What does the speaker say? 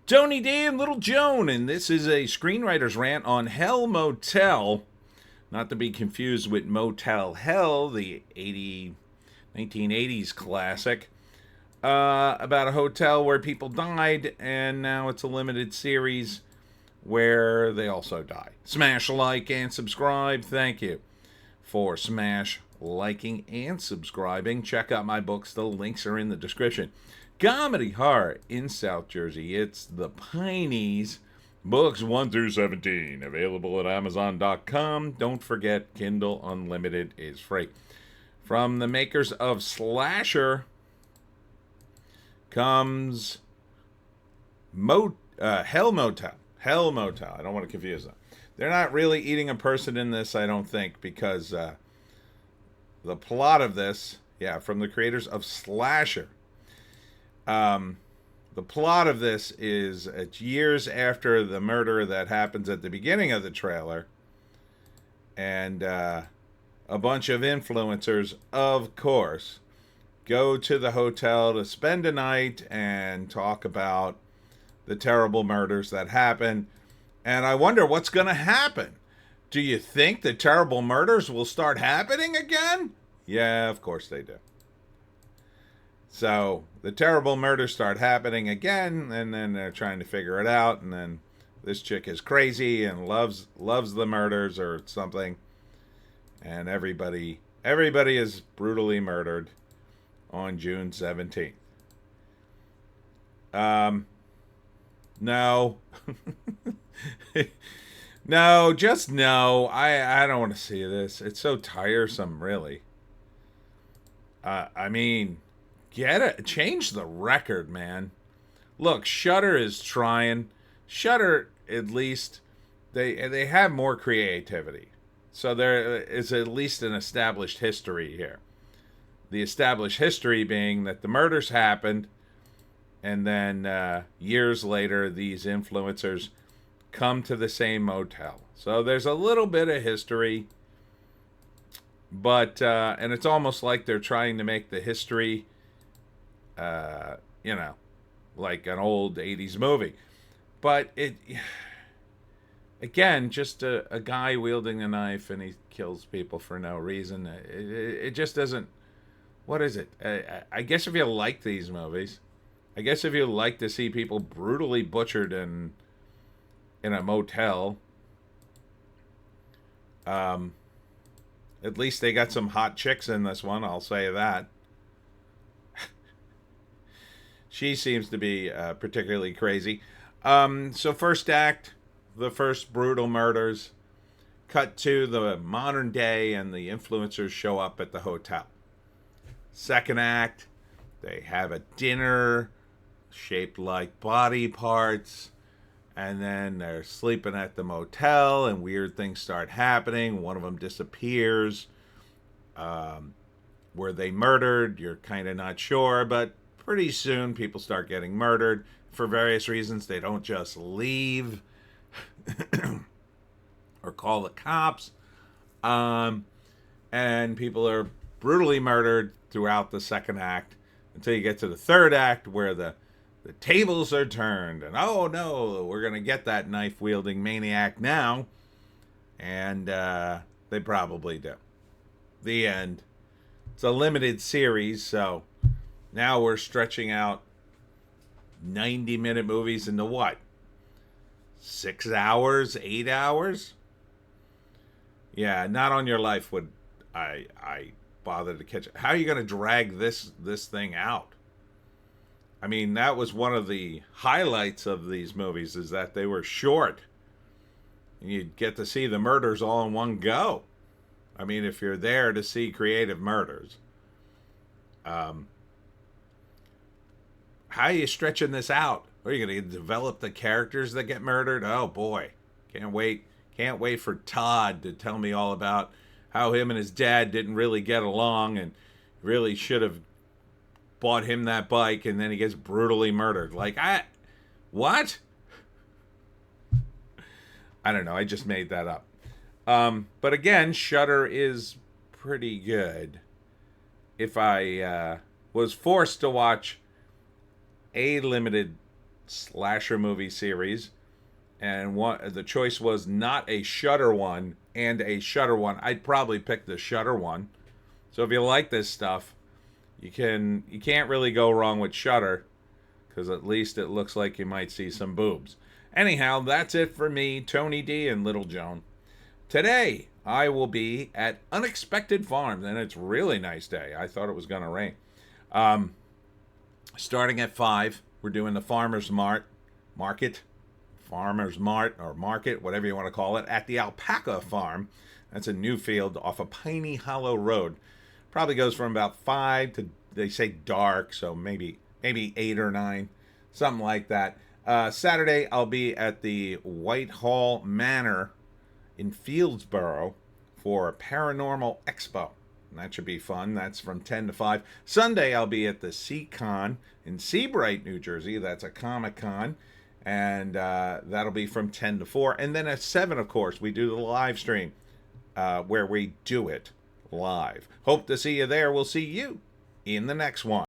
Tony D and Little Joan, and this is a screenwriter's rant on Hell Motel, not to be confused with Motel Hell, the 1980s classic, about a hotel where people died, and now it's a limited series where they also die. Smash like and subscribe. Thank you for smash liking and subscribing. Check out my books. The links are in the description. Comedy horror in South Jersey. It's the Pineys. Books 1 through 17. Available at Amazon.com. Don't forget, Kindle Unlimited is free. From the makers of Slasher comes Hell Motel. Hell Motel. I don't want to confuse them. They're not really eating a person in this, I don't think, because the plot of this, from the creators of Slasher. The plot of this is it's years after the murder that happens at the beginning of the trailer, and a bunch of influencers, of course, go to the hotel to spend a night and talk about the terrible murders that happen. And I wonder what's going to happen. Do you think the terrible murders will start happening again? Yeah, of course they do. So the terrible murders start happening again, and then they're trying to figure it out, and then this chick is crazy and loves the murders or something, and everybody is brutally murdered on June 17th. No. No, just no. I don't want to see this. It's so tiresome, really. I mean, get it. Change the record, man. Look, Shudder is trying. Shudder, at least, they have more creativity. So there is at least an established history here. The established history being that the murders happened, and then years later, these influencers come to the same motel. So there's a little bit of history, but and it's almost like they're trying to make the history, like an old 80s movie. But it, again, just a guy wielding a knife and he kills people for no reason. It just doesn't. What is it? I guess if you like these movies, I guess if you like to see people brutally butchered in a motel, at least they got some hot chicks in this one, I'll say that. She seems to be particularly crazy. So first act, the first brutal murders, cut to the modern day, and the influencers show up at the hotel. Second act, they have a dinner shaped like body parts, and then they're sleeping at the motel, and weird things start happening. One of them disappears. Were they murdered? You're kind of not sure, but pretty soon people start getting murdered for various reasons. They don't just leave or call the cops. And people are brutally murdered throughout the second act until you get to the third act, where the tables are turned, and oh no, we're going to get that knife-wielding maniac now. And they probably do. The end. It's a limited series, so now we're stretching out 90-minute movies into what? 6 hours? 8 hours? Yeah, not on your life would I bother to catch it. How are you going to drag this thing out? I mean, that was one of the highlights of these movies, is that they were short. And you'd get to see the murders all in one go. I mean, if you're there to see creative murders. How are you stretching this out? Are you going to develop the characters that get murdered? Oh, boy. Can't wait. Can't wait for Todd to tell me all about how him and his dad didn't really get along and really should have bought him that bike, and then he gets brutally murdered. Like, what? I don't know. I just made that up. But again, Shudder is pretty good. If I was forced to watch a limited slasher movie series, and the choice was not a Shudder one and a Shudder one. I'd probably pick the Shudder one. So if you like this stuff, you can't really go wrong with Shudder, because at least it looks like you might see some boobs. Anyhow, that's it for me, Tony D and Little Joan. Today I will be at Unexpected Farms, and it's a really nice day. I thought it was going to rain. Starting at 5, we're doing the Farmer's Market, or Market, whatever you want to call it, at the Alpaca Farm. That's in Newfield off of Piney Hollow Road. Probably goes from about 5 to, they say dark, so maybe 8 or 9, something like that. Saturday, I'll be at the Whitehall Manor in Fieldsboro for Paranormal Expo. And that should be fun. That's from 10 to 5. Sunday, I'll be at the Sea-Con in Seabright, New Jersey. That's a Comic-Con. And that'll be from 10 to 4. And then at 7, of course, we do the live stream where we do it live. Hope to see you there. We'll see you in the next one.